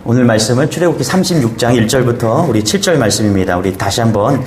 오늘 말씀은 출애굽기 36장 1절부터 우리 7절 말씀입니다. 우리 다시 한번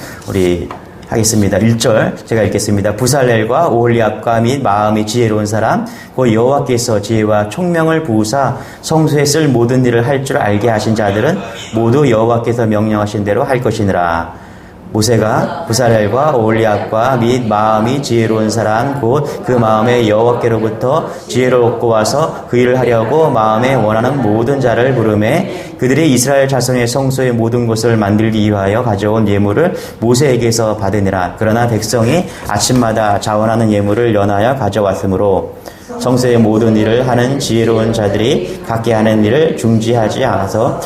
하겠습니다. 1절 제가 읽겠습니다. 부살렐과 오홀리압과 및 마음이 지혜로운 사람 곧 여호와께서 지혜와 총명을 부으사 성소에 쓸 모든 일을 할 줄 알게 하신 자들은 모두 여호와께서 명령하신 대로 할 것이니라. 모세가 부살렐과 오홀리압과 및 마음이 지혜로운 사람 곧 그 마음에 여호와께로부터 지혜를 얻고 와서 그 일을 하려고 마음에 원하는 모든 자를 부르매 그들이 이스라엘 자손의 성소의 모든 곳을 만들기 위하여 가져온 예물을 모세에게서 받으니라. 그러나 백성이 아침마다 자원하는 예물을 연하여 가져왔으므로 성소의 모든 일을 하는 지혜로운 자들이 각기 하는 일을 중지하지 않아서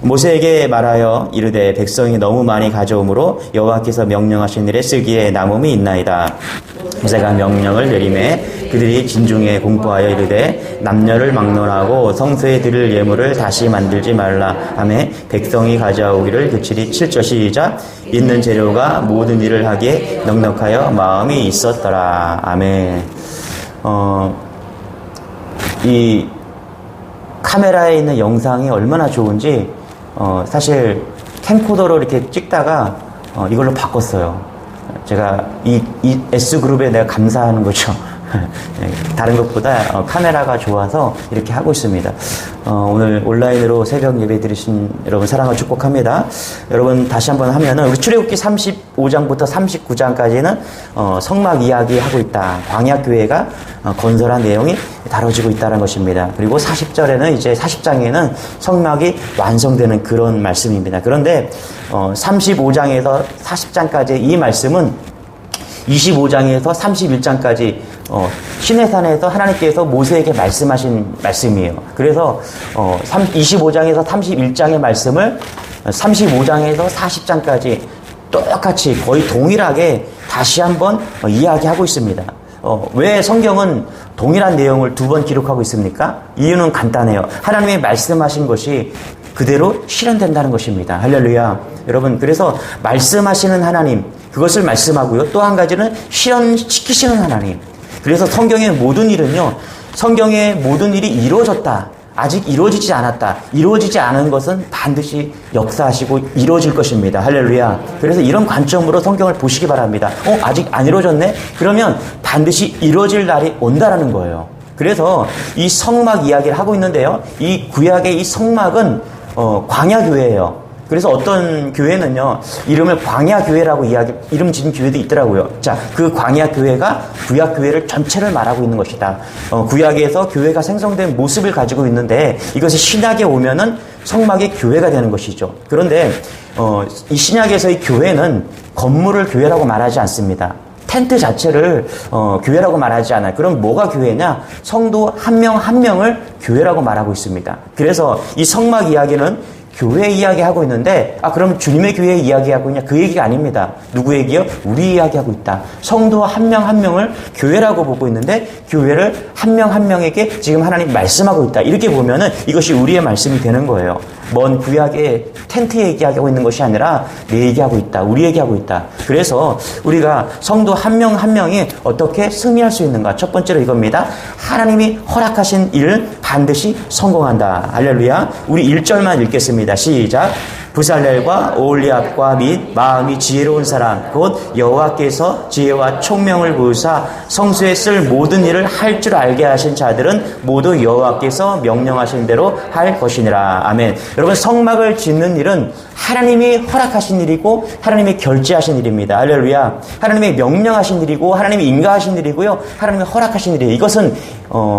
모세에게 말하여 이르되 백성이 너무 많이 가져오므로 여호와께서 명령하신 일에 쓰기에 남음이 있나이다. 모세가 명령을 내리매 그들이 진중에 공포하여 이르되 남녀를 막론하고 성소에 드릴 예물을 다시 만들지 말라 하매 백성이 가져오기를 그치리. 7절 시작. 있는 재료가 모든 일을 하기에 넉넉하여 마음이 있었더라. 아멘. 이 카메라에 있는 영상이 얼마나 좋은지 사실 캠코더로 이렇게 찍다가 이걸로 바꿨어요. 제가 이 S그룹에 내가 감사하는 거죠. 다른 것보다 카메라가 좋아서 이렇게 하고 있습니다. 오늘 온라인으로 새벽 예배 드리신 여러분 사랑을 축복합니다. 여러분 다시 한번 하면은 우리 출애굽기 35장부터 39장까지는 성막 이야기 하고 있다. 광야교회가 건설한 내용이 다뤄지고 있다는 것입니다. 그리고 40절에는 이제 40장에는 성막이 완성되는 그런 말씀입니다. 그런데 35장에서 40장까지 이 말씀은 25장에서 31장까지 시내산에서 하나님께서 모세에게 말씀하신 말씀이에요. 그래서 25장에서 31장의 말씀을 35장에서 40장까지 똑같이 거의 동일하게 다시 한번 이야기하고 있습니다. 왜 성경은 동일한 내용을 두 번 기록하고 있습니까? 이유는 간단해요. 하나님이 말씀하신 것이 그대로 실현된다는 것입니다. 할렐루야. 여러분, 그래서 말씀하시는 하나님, 그것을 말씀하고요. 또 한 가지는 실현시키시는 하나님. 그래서 성경의 모든 일은요, 성경의 모든 일이 이루어졌다. 아직 이루어지지 않았다. 이루어지지 않은 것은 반드시 역사하시고 이루어질 것입니다. 할렐루야. 그래서 이런 관점으로 성경을 보시기 바랍니다. 아직 안 이루어졌네? 그러면 반드시 이루어질 날이 온다라는 거예요. 그래서 이 성막 이야기를 하고 있는데요. 이 구약의 이 성막은 광야교회예요. 그래서 어떤 교회는요, 이름을 광야교회라고 이름 지은 교회도 있더라고요. 자, 그 광야교회가 구약교회를 전체를 말하고 있는 것이다. 구약에서 교회가 생성된 모습을 가지고 있는데 이것이 신약에 오면은 성막의 교회가 되는 것이죠. 그런데, 이 신약에서의 교회는 건물을 교회라고 말하지 않습니다. 텐트 자체를 교회라고 말하지 않아요. 그럼 뭐가 교회냐? 성도 한 명 한 명을 교회라고 말하고 있습니다. 그래서 이 성막 이야기는 교회 이야기하고 있는데 그럼 주님의 교회 이야기하고 있냐? 그 얘기가 아닙니다. 누구 얘기요? 우리 이야기하고 있다. 성도 한 명 한 명을 교회라고 보고 있는데 교회를 한 명 한 명에게 지금 하나님 말씀하고 있다. 이렇게 보면은 이것이 우리의 말씀이 되는 거예요. 먼 구약의 텐트 얘기하고 있는 것이 아니라 내 얘기하고 있다. 우리 얘기하고 있다. 그래서 우리가 성도 한 명 한 명이 어떻게 승리할 수 있는가? 첫 번째로 이겁니다. 하나님이 허락하신 일은 반드시 성공한다. 할렐루야. 우리 1절만 읽겠습니다. 시작. 부살렐과 오홀리압과 및 마음이 지혜로운 사람 곧 여호와께서 지혜와 총명을 부으사 성소에 쓸 모든 일을 할 줄 알게 하신 자들은 모두 여호와께서 명령하신 대로 할 것이니라. 아멘. 여러분, 성막을 짓는 일은 하나님이 허락하신 일이고 하나님이 결제하신 일입니다. 할렐루야. 하나님이 명령하신 일이고 하나님이 인가하신 일이고요. 하나님이 허락하신 일이에요. 이것은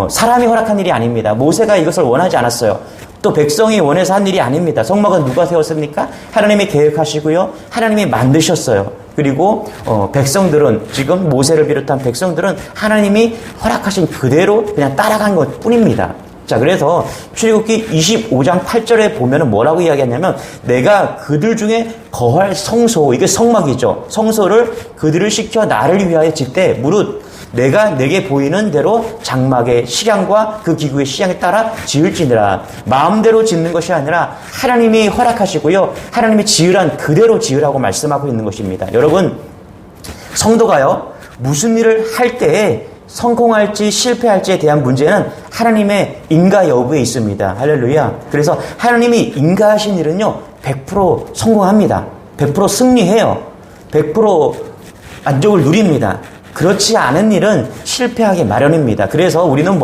사람이 허락한 일이 아닙니다. 모세가 이것을 원하지 않았어요. 또 백성이 원해서 한 일이 아닙니다. 성막은 누가 세웠습니까? 하나님이 계획하시고요. 하나님이 만드셨어요. 그리고 백성들은, 지금 모세를 비롯한 백성들은 하나님이 허락하신 그대로 그냥 따라간 것 뿐입니다. 자, 그래서 출애굽기 25장 8절에 보면은 뭐라고 이야기하냐면 내가 그들 중에 거할 성소, 이게 성막이죠. 성소를 그들을 시켜 나를 위하여 짓되 무릇 내가 내게 보이는 대로 장막의 식양과 그 기구의 식양에 따라 지을지니라. 마음대로 짓는 것이 아니라 하나님이 허락하시고요. 하나님이 지으란 그대로 지으라고 말씀하고 있는 것입니다. 여러분, 성도가요, 무슨 일을 할 때에 성공할지 실패할지에 대한 문제는 하나님의 인가 여부에 있습니다. 할렐루야. 그래서 하나님이 인가하신 일은요, 100% 성공합니다. 100% 승리해요. 100% 만족을 누립니다. 그렇지 않은 일은 실패하기 마련입니다. 그래서 우리는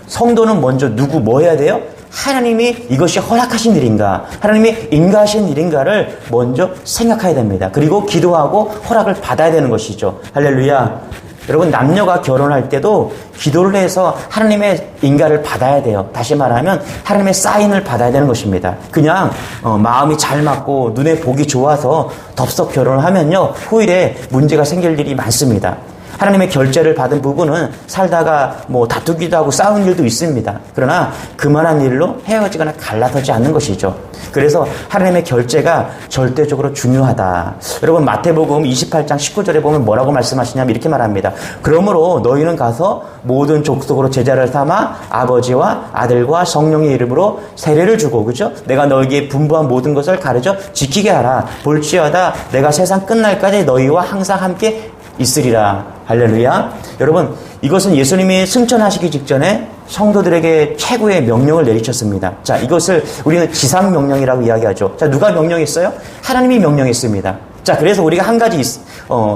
성도는 먼저 뭐 해야 돼요? 하나님이 이것이 허락하신 일인가, 하나님이 인가하신 일인가를 먼저 생각해야 됩니다. 그리고 기도하고 허락을 받아야 되는 것이죠. 할렐루야. 여러분, 남녀가 결혼할 때도 기도를 해서 하나님의 인가를 받아야 돼요. 다시 말하면 하나님의 사인을 받아야 되는 것입니다. 그냥 마음이 잘 맞고 눈에 보기 좋아서 덥석 결혼을 하면요, 후일에 문제가 생길 일이 많습니다. 하나님의 결제를 받은 부부는 살다가 다투기도 하고 싸우는 일도 있습니다. 그러나 그만한 일로 헤어지거나 갈라서지 않는 것이죠. 그래서 하나님의 결제가 절대적으로 중요하다. 여러분, 마태복음 28장 19절에 보면 뭐라고 말씀하시냐면 이렇게 말합니다. 그러므로 너희는 가서 모든 족속으로 제자를 삼아 아버지와 아들과 성령의 이름으로 세례를 주고, 그죠? 내가 너희에게 분부한 모든 것을 가르쳐 지키게 하라. 볼지어다 내가 세상 끝날까지 너희와 항상 함께 있으리라. 할렐루야. 여러분, 이것은 예수님이 승천하시기 직전에 성도들에게 최고의 명령을 내리셨습니다. 자, 이것을 우리는 지상명령이라고 이야기하죠. 자, 누가 명령했어요? 하나님이 명령했습니다. 자, 그래서 우리가 한 가지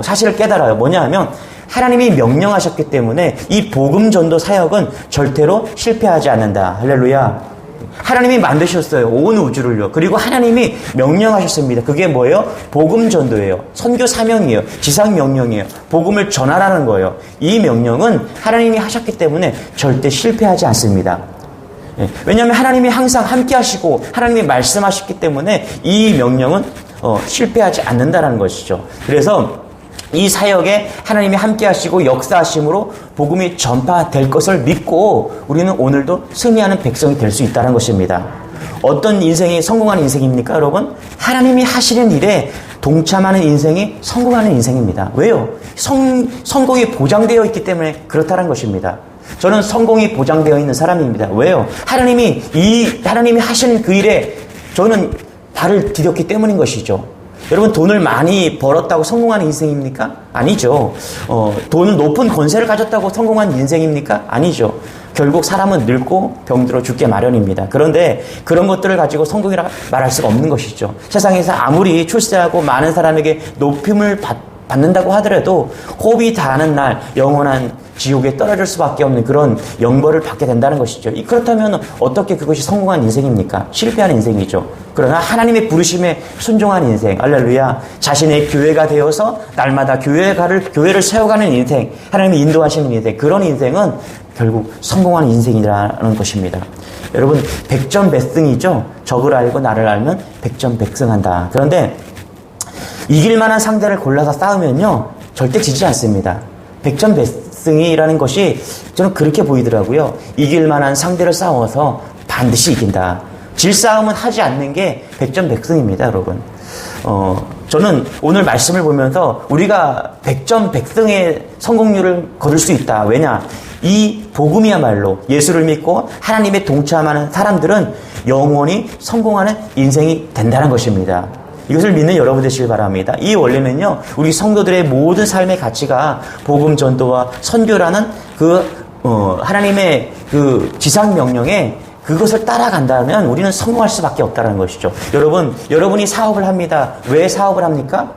사실을 깨달아요. 뭐냐 하면 하나님이 명령하셨기 때문에 이 복음 전도 사역은 절대로 실패하지 않는다. 할렐루야. 하나님이 만드셨어요. 온 우주를요. 그리고 하나님이 명령하셨습니다. 그게 뭐예요? 복음 전도예요. 선교 사명이에요. 지상 명령이에요. 복음을 전하라는 거예요. 이 명령은 하나님이 하셨기 때문에 절대 실패하지 않습니다. 왜냐하면 하나님이 항상 함께 하시고 하나님이 말씀하셨기 때문에 이 명령은 실패하지 않는다는 것이죠. 그래서 이 사역에 하나님이 함께 하시고 역사하심으로 복음이 전파될 것을 믿고 우리는 오늘도 승리하는 백성이 될 수 있다는 것입니다. 어떤 인생이 성공하는 인생입니까, 여러분? 하나님이 하시는 일에 동참하는 인생이 성공하는 인생입니다. 왜요? 성공이 보장되어 있기 때문에 그렇다는 것입니다. 저는 성공이 보장되어 있는 사람입니다. 왜요? 하나님이 하시는 그 일에 저는 발을 디뎠기 때문인 것이죠. 여러분, 돈을 많이 벌었다고 성공하는 인생입니까? 아니죠. 돈은 높은 권세를 가졌다고 성공한 인생입니까? 아니죠. 결국 사람은 늙고 병들어 죽게 마련입니다. 그런데 그런 것들을 가지고 성공이라 말할 수가 없는 것이죠. 세상에서 아무리 출세하고 많은 사람에게 높임을 받는다고 하더라도 호흡이 닿는 날 영원한 지옥에 떨어질 수밖에 없는 그런 영벌을 받게 된다는 것이죠. 그렇다면 어떻게 그것이 성공한 인생입니까? 실패한 인생이죠. 그러나 하나님의 부르심에 순종한 인생, 할렐루야, 자신의 교회가 되어서 날마다 교회를 세워가는 인생, 하나님이 인도하시는 인생, 그런 인생은 결국 성공한 인생이라는 것입니다. 여러분, 백전백승이죠. 적을 알고 나를 알면 백전백승한다. 그런데 이길 만한 상대를 골라서 싸우면요, 절대 지지 않습니다. 백전백승이라는 것이 저는 그렇게 보이더라고요. 이길 만한 상대를 싸워서 반드시 이긴다. 질 싸움은 하지 않는 게 백전백승입니다, 여러분. 저는 오늘 말씀을 보면서 우리가 백전백승의 성공률을 거둘 수 있다. 왜냐? 이 복음이야말로 예수를 믿고 하나님의 동참하는 사람들은 영원히 성공하는 인생이 된다는 것입니다. 이것을 믿는 여러분 되시길 바랍니다. 이 원리는요, 우리 성도들의 모든 삶의 가치가 복음 전도와 선교라는 하나님의 지상 명령에 그것을 따라간다면 우리는 성공할 수밖에 없다는 것이죠. 여러분이 사업을 합니다. 왜 사업을 합니까?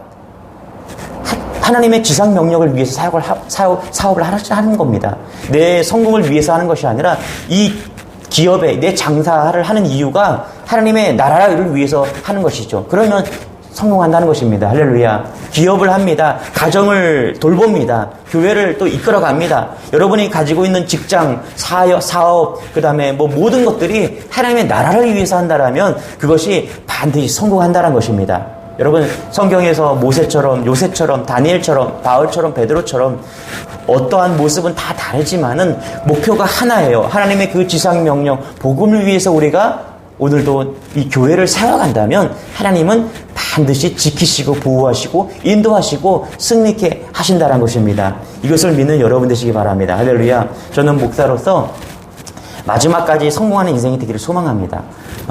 하나님의 지상 명령을 위해서 사업을 하는 겁니다. 내 성공을 위해서 하는 것이 아니라 이 기업에 내 장사를 하는 이유가 하나님의 나라를 위해서 하는 것이죠. 그러면 성공한다는 것입니다. 할렐루야. 기업을 합니다. 가정을 돌봅니다. 교회를 또 이끌어갑니다. 여러분이 가지고 있는 직장, 사업, 그 다음에 모든 것들이 하나님의 나라를 위해서 한다라면 그것이 반드시 성공한다는 것입니다. 여러분, 성경에서 모세처럼, 요셉처럼, 다니엘처럼, 바울처럼, 베드로처럼 어떠한 모습은 다 다르지만은 목표가 하나예요. 하나님의 그 지상 명령, 복음을 위해서 우리가 오늘도 이 교회를 세워간다면 하나님은 반드시 지키시고 보호하시고 인도하시고 승리케 하신다는 것입니다. 이것을 믿는 여러분 되시기 바랍니다. 할렐루야. 저는 목사로서 마지막까지 성공하는 인생이 되기를 소망합니다.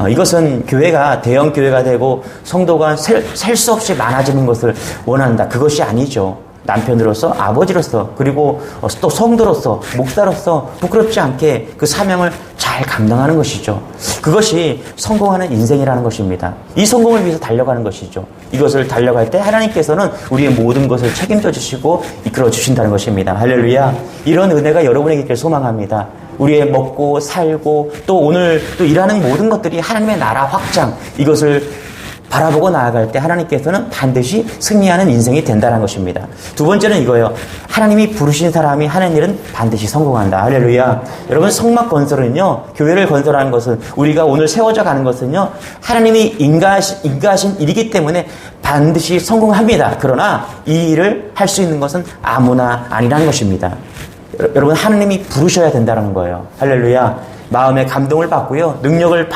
이것은 교회가 대형 교회가 되고 성도가 셀 수 없이 많아지는 것을 원한다. 그것이 아니죠. 남편으로서, 아버지로서, 그리고 또 성도로서, 목사로서 부끄럽지 않게 그 사명을 잘 감당하는 것이죠. 그것이 성공하는 인생이라는 것입니다. 이 성공을 위해서 달려가는 것이죠. 이것을 달려갈 때 하나님께서는 우리의 모든 것을 책임져 주시고 이끌어 주신다는 것입니다. 할렐루야. 이런 은혜가 여러분에게 있길 소망합니다. 우리의 먹고 살고 또 오늘 또 일하는 모든 것들이 하나님의 나라 확장, 이것을 바라보고 나아갈 때 하나님께서는 반드시 승리하는 인생이 된다는 것입니다. 두 번째는 이거예요. 하나님이 부르신 사람이 하는 일은 반드시 성공한다. 할렐루야. 여러분, 성막 건설은요, 교회를 건설하는 것은, 우리가 오늘 세워져 가는 것은요, 하나님이 인가하신 일이기 때문에 반드시 성공합니다. 그러나 이 일을 할 수 있는 것은 아무나 아니라는 것입니다. 여러분, 하나님이 부르셔야 된다는 거예요. 할렐루야. 마음의 감동을 받고요, 능력을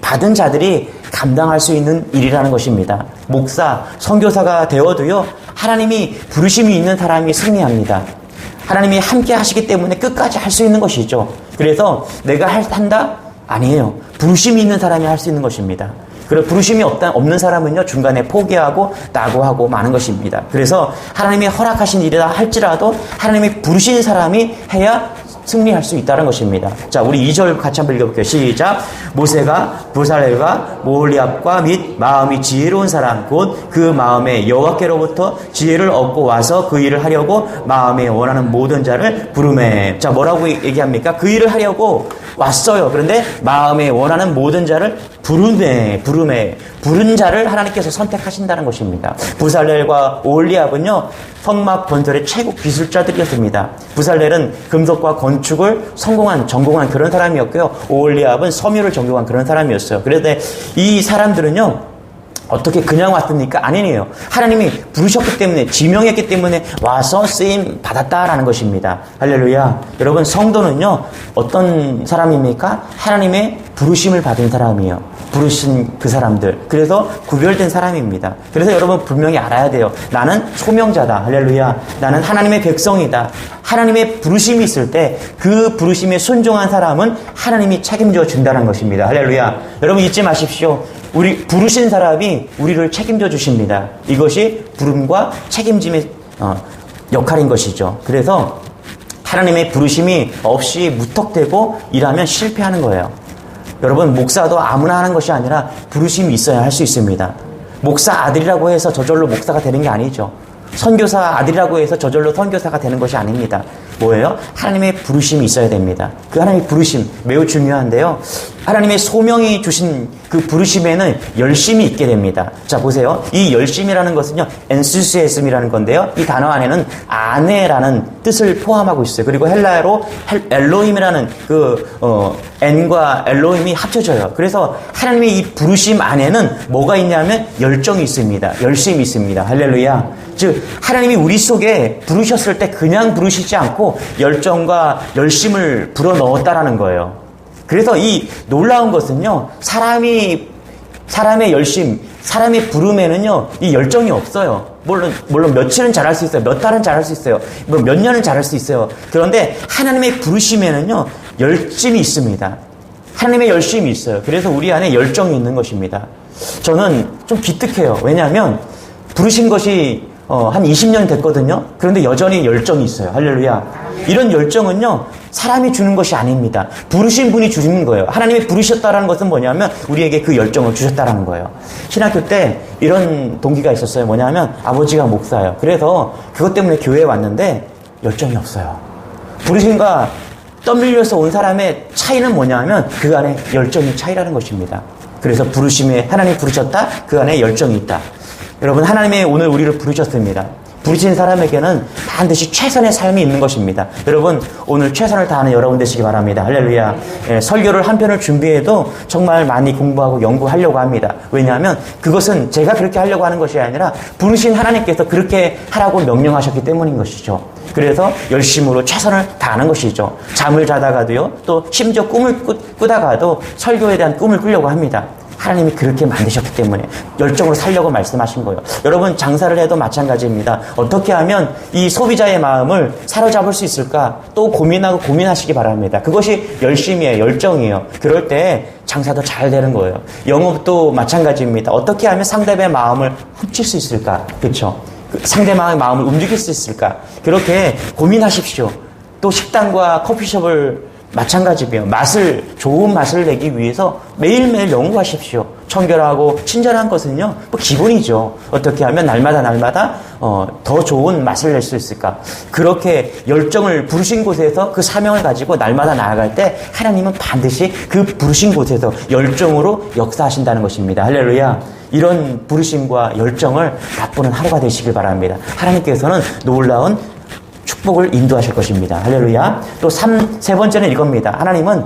받은 자들이 감당할 수 있는 일이라는 것입니다. 목사, 선교사가 되어도요, 하나님이 부르심이 있는 사람이 승리합니다. 하나님이 함께 하시기 때문에 끝까지 할 수 있는 것이죠. 그래서 내가 한다? 아니에요. 부르심이 있는 사람이 할 수 있는 것입니다. 그리고 부르심이 없는 사람은요, 중간에 포기하고 낙오하고 마는 것입니다. 그래서 하나님이 허락하신 일이라 할지라도 하나님이 부르신 사람이 해야 승리할 수 있다는 것입니다. 자, 우리 2절 같이 한번 읽어볼게요. 시작. 모세가 부살렐과 모홀리압과 및 마음이 지혜로운 사람 곧 그 마음에 여호와께로부터 지혜를 얻고 와서 그 일을 하려고 마음에 원하는 모든 자를 부르매. 자, 뭐라고 얘기합니까? 그 일을 하려고 왔어요. 그런데 마음에 원하는 모든 자를 부르매. 부른 자를 하나님께서 선택하신다는 것입니다. 부살렐과 오홀리압은요, 성막 건설의 최고 기술자들이었습니다. 부살렐은 금속과 건축을 전공한 그런 사람이었고요. 오홀리압은 섬유를 전공한 그런 사람이었어요. 그런데 이 사람들은요, 어떻게 그냥 왔습니까? 아니에요. 하나님이 부르셨기 때문에, 지명했기 때문에 와서 쓰임 받았다라는 것입니다. 할렐루야. 여러분, 성도는요, 어떤 사람입니까? 하나님의 부르심을 받은 사람이에요. 부르신 그 사람들. 그래서 구별된 사람입니다. 그래서 여러분 분명히 알아야 돼요. 나는 소명자다. 할렐루야. 나는 하나님의 백성이다. 하나님의 부르심이 있을 때 그 부르심에 순종한 사람은 하나님이 책임져 준다는 것입니다. 할렐루야. 여러분 잊지 마십시오. 우리 부르신 사람이 우리를 책임져 주십니다. 이것이 부름과 책임짐의 역할인 것이죠. 그래서 하나님의 부르심이 없이 무턱대고 일하면 실패하는 거예요. 여러분, 목사도 아무나 하는 것이 아니라 부르심이 있어야 할 수 있습니다. 목사 아들이라고 해서 저절로 목사가 되는 게 아니죠. 선교사 아들이라고 해서 저절로 선교사가 되는 것이 아닙니다. 뭐예요? 하나님의 부르심이 있어야 됩니다. 그 하나님의 부르심 매우 중요한데요. 하나님의 소명이 주신 그 부르심에는 열심이 있게 됩니다. 자, 보세요. 이 열심이라는 것은요, enthusiasm이라는 건데요. 이 단어 안에는 아내라는 뜻을 포함하고 있어요. 그리고 헬라어로 엘로힘이라는 N과 엘로힘이 합쳐져요. 그래서 하나님의 이 부르심 안에는 뭐가 있냐면 열정이 있습니다. 열심이 있습니다. 할렐루야. 즉, 하나님이 우리 속에 부르셨을 때 그냥 부르시지 않고 열정과 열심을 불어넣었다라는 거예요. 그래서 이 놀라운 것은요, 사람의 열심, 사람의 부름에는요, 이 열정이 없어요. 물론 며칠은 잘할 수 있어요. 몇 달은 잘할 수 있어요. 몇 년은 잘할 수 있어요. 그런데 하나님의 부르심에는요, 열심이 있습니다. 하나님의 열심이 있어요. 그래서 우리 안에 열정이 있는 것입니다. 저는 좀 기특해요. 왜냐하면 부르신 것이 한 20년 됐거든요. 그런데 여전히 열정이 있어요. 할렐루야. 이런 열정은요, 사람이 주는 것이 아닙니다. 부르신 분이 주시는 거예요. 하나님이 부르셨다라는 것은 뭐냐면 우리에게 그 열정을 주셨다라는 거예요. 신학교 때 이런 동기가 있었어요. 뭐냐면 아버지가 목사예요. 그래서 그것 때문에 교회에 왔는데 열정이 없어요. 부르심과 떠밀려서 온 사람의 차이는 뭐냐면 그 안에 열정의 차이라는 것입니다. 그래서 부르심에 하나님 부르셨다? 그 안에 열정이 있다. 여러분, 하나님이 오늘 우리를 부르셨습니다. 부르신 사람에게는 반드시 최선의 삶이 있는 것입니다. 여러분, 오늘 최선을 다하는 여러분 되시기 바랍니다. 할렐루야. 설교를 한 편을 준비해도 정말 많이 공부하고 연구하려고 합니다. 왜냐하면 그것은 제가 그렇게 하려고 하는 것이 아니라 부르신 하나님께서 그렇게 하라고 명령하셨기 때문인 것이죠. 그래서 열심으로 최선을 다하는 것이죠. 잠을 자다가도요, 또 심지어 꿈을 꾸다가도 설교에 대한 꿈을 꾸려고 합니다. 하나님이 그렇게 만드셨기 때문에 열정으로 살려고 말씀하신 거예요. 여러분, 장사를 해도 마찬가지입니다. 어떻게 하면 이 소비자의 마음을 사로잡을 수 있을까? 또 고민하시기 바랍니다. 그것이 열심이에요. 열정이에요. 그럴 때 장사도 잘 되는 거예요. 영업도 마찬가지입니다. 어떻게 하면 상대방의 마음을 훔칠 수 있을까? 그렇죠? 상대방의 마음을 움직일 수 있을까? 그렇게 고민하십시오. 또 식당과 커피숍을 마찬가지고요. 좋은 맛을 내기 위해서 매일매일 연구하십시오. 청결하고 친절한 것은요, 뭐 기본이죠. 어떻게 하면 날마다 더 좋은 맛을 낼 수 있을까? 그렇게 열정을 부르신 곳에서 그 사명을 가지고 날마다 나아갈 때 하나님은 반드시 그 부르신 곳에서 열정으로 역사하신다는 것입니다. 할렐루야. 이런 부르심과 열정을 맛보는 하루가 되시길 바랍니다. 하나님께서는 놀라운 축복을 인도하실 것입니다. 할렐루야. 또 세 번째는 이겁니다. 하나님은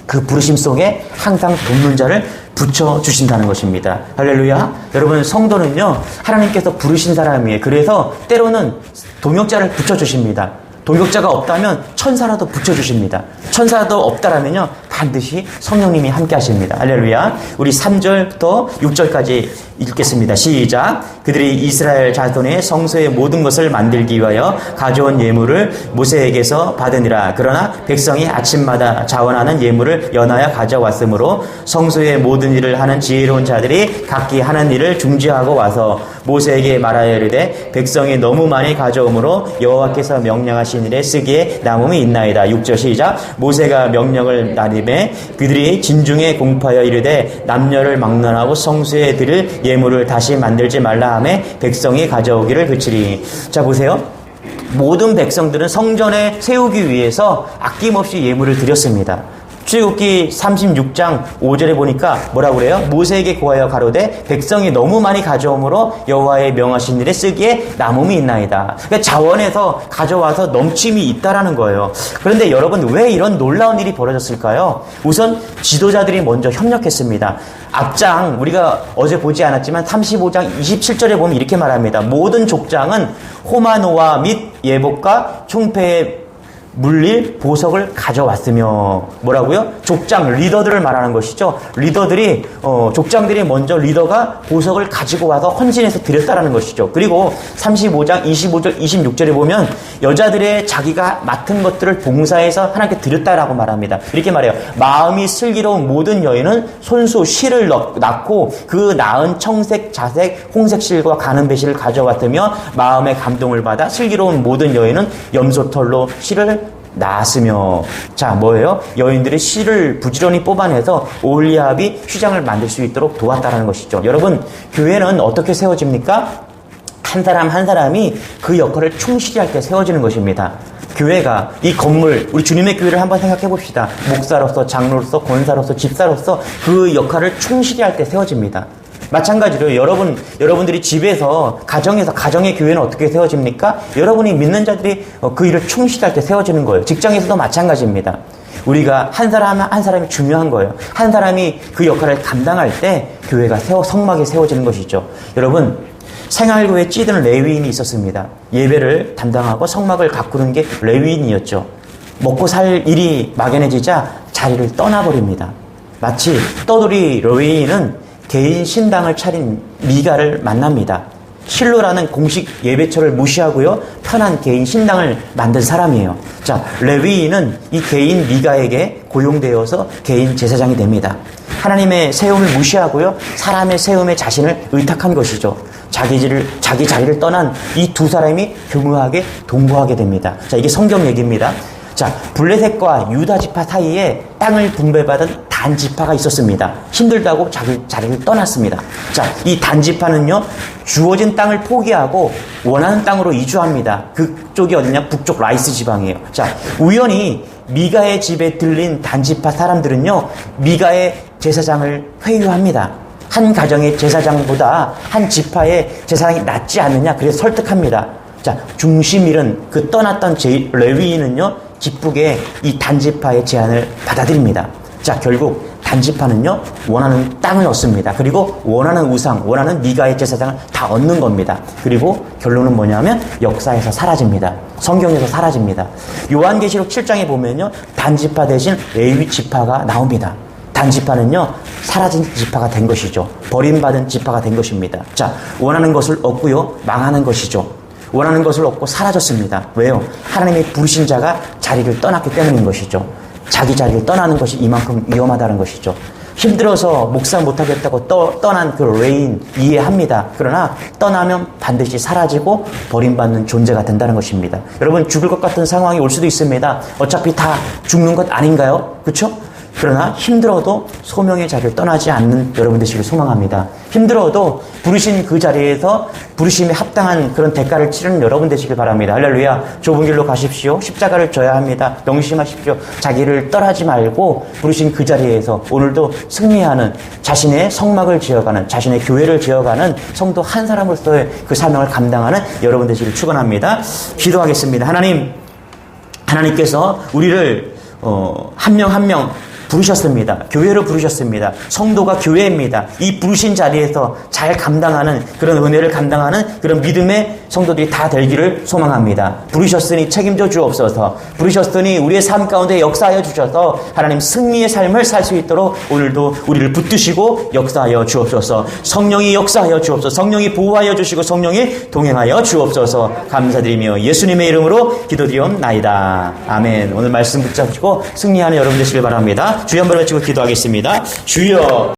그 부르심 속에 항상 돕는 자를 붙여주신다는 것입니다. 할렐루야. 여러분, 성도는요, 하나님께서 부르신 사람이에요. 그래서 때로는 동역자를 붙여주십니다. 동역자가 없다면 천사라도 붙여주십니다. 천사라도 없다라면요, 반드시 성령님이 함께 하십니다. 할렐루야. 우리 3절부터 6절까지 읽겠습니다. 시작. 그들이 이스라엘 자손의 성소의 모든 것을 만들기 위하여 가져온 예물을 모세에게서 받으니라. 그러나 백성이 아침마다 자원하는 예물을 연하여 가져왔으므로 성소의 모든 일을 하는 지혜로운 자들이 각기 하는 일을 중지하고 와서 모세에게 말하여 이르되 백성이 너무 많이 가져오므로 여호와께서 명령하신 일에 쓰기에 남음이 있나이다. 6절 시작. 모세가 명령을 나림에 그들이 진중에 공포하여 이르되 남녀를 막론하고 성소에 드릴 예물을 다시 만들지 말라 하매 백성이 가져오기를 그치리. 자, 보세요. 모든 백성들은 성전에 세우기 위해서 아낌없이 예물을 드렸습니다. 출애굽기 36장 5절에 보니까 뭐라고 그래요? 모세에게 고하여 가로되 백성이 너무 많이 가져오므로 여호와의 명하신 일에 쓰기에 남음이 있나이다. 그러니까 자원에서 가져와서 넘침이 있다라는 거예요. 그런데 여러분, 왜 이런 놀라운 일이 벌어졌을까요? 우선 지도자들이 먼저 협력했습니다. 앞장 우리가 어제 보지 않았지만 35장 27절에 보면 이렇게 말합니다. 모든 족장은 호마노와 및 예복과 총패의 물릴 보석을 가져왔으며, 뭐라고요? 족장, 리더들을 말하는 것이죠. 족장들이 먼저 리더가 보석을 가지고 와서 헌신해서 드렸다라는 것이죠. 그리고 35장 25절 26절에 보면 여자들의 자기가 맡은 것들을 봉사해서 하나님께 드렸다라고 말합니다. 이렇게 말해요. 마음이 슬기로운 모든 여인은 손수 실을 낳고 그 낳은 청색, 자색, 홍색 실과 가는 배실을 가져왔으며 마음의 감동을 받아 슬기로운 모든 여인은 염소털로 실을 낳았으며. 자, 뭐예요? 여인들이 실을 부지런히 뽑아내서 오홀리압이 휘장을 만들 수 있도록 도왔다라는 것이죠. 여러분, 교회는 어떻게 세워집니까? 한 사람 한 사람이 그 역할을 충실히 할 때 세워지는 것입니다. 교회가, 이 건물, 우리 주님의 교회를 한번 생각해 봅시다. 목사로서, 장로로서, 권사로서, 집사로서 그 역할을 충실히 할 때 세워집니다. 마찬가지로 여러분들이 집에서, 가정의 교회는 어떻게 세워집니까? 여러분이 믿는 자들이 그 일을 충실히 할 때 세워지는 거예요. 직장에서도 마찬가지입니다. 우리가 한 사람 한 사람이 중요한 거예요. 한 사람이 그 역할을 감당할 때 교회가 성막이 세워지는 것이죠. 여러분, 생활교회에 찌드는 레위인이 있었습니다. 예배를 담당하고 성막을 가꾸는 게 레위인이었죠. 먹고 살 일이 막연해지자 자리를 떠나버립니다. 마치 떠돌이 레위인은 개인 신당을 차린 미가를 만납니다. 실로라는 공식 예배처를 무시하고요, 편한 개인 신당을 만든 사람이에요. 자, 레위인은 이 개인 미가에게 고용되어서 개인 제사장이 됩니다. 하나님의 세움을 무시하고요, 사람의 세움에 자신을 의탁한 것이죠. 자기 자리를 떠난 이 두 사람이 교묘하게 동거하게 됩니다. 자, 이게 성경 얘기입니다. 자, 블레셋과 유다 지파 사이에 땅을 분배받은 단 지파가 있었습니다. 힘들다고 자기 자리를 떠났습니다. 자, 이 단 지파는요, 주어진 땅을 포기하고 원하는 땅으로 이주합니다. 그쪽이 어디냐? 북쪽 라이스 지방이에요. 자, 우연히 미가의 집에 들린 단 지파 사람들은요, 미가의 제사장을 회유합니다. 한 가정의 제사장보다 한 지파의 제사장이 낫지 않느냐, 그래서 설득합니다. 자, 중심 잃은 그 떠났던 레위인은요, 기쁘게 이 단지파의 제안을 받아들입니다. 자, 결국 단지파는요, 원하는 땅을 얻습니다. 그리고 원하는 우상, 원하는 미가의 제사장을 다 얻는 겁니다. 그리고 결론은 뭐냐면 역사에서 사라집니다. 성경에서 사라집니다. 요한계시록 7장에 보면요, 단지파 대신 레위 지파가 나옵니다. 단지파는요, 사라진 지파가 된 것이죠. 버림받은 지파가 된 것입니다. 자, 원하는 것을 얻고요, 망하는 것이죠. 원하는 것을 얻고 사라졌습니다. 왜요? 하나님의 부르신 자가 자리를 떠났기 때문인 것이죠. 자기 자리를 떠나는 것이 이만큼 위험하다는 것이죠. 힘들어서 목사 못하겠다고 떠난 그 레인 이해합니다. 그러나 떠나면 반드시 사라지고 버림받는 존재가 된다는 것입니다. 여러분, 죽을 것 같은 상황이 올 수도 있습니다. 어차피 다 죽는 것 아닌가요? 그렇죠? 그러나 힘들어도 소명의 자리를 떠나지 않는 여러분 되시길 소망합니다. 힘들어도 부르신 그 자리에서 부르심에 합당한 그런 대가를 치르는 여러분 되시길 바랍니다. 할렐루야. 좁은 길로 가십시오. 십자가를 져야 합니다. 명심하십시오. 자기를 떠나지 말고 부르신 그 자리에서 오늘도 승리하는, 자신의 성막을 지어가는, 자신의 교회를 지어가는 성도 한 사람으로서의 그 사명을 감당하는 여러분 되시길 축원합니다. 기도하겠습니다. 하나님께서 우리를 한 명 한 명 부르셨습니다. 교회로 부르셨습니다. 성도가 교회입니다. 이 부르신 자리에서 잘 감당하는, 그런 은혜를 감당하는 그런 믿음의 성도들이 다 되기를 소망합니다. 부르셨으니 책임져 주옵소서. 부르셨으니 우리의 삶 가운데 역사하여 주셔서 하나님 승리의 삶을 살 수 있도록 오늘도 우리를 붙드시고 역사하여 주옵소서. 성령이 역사하여 주옵소서. 성령이 보호하여 주시고 성령이 동행하여 주옵소서. 감사드리며 예수님의 이름으로 기도드리옵나이다. 아멘. 오늘 말씀 붙잡고 승리하는 여러분 되시길 바랍니다. 주여 한번 외치고 기도하겠습니다. 주여.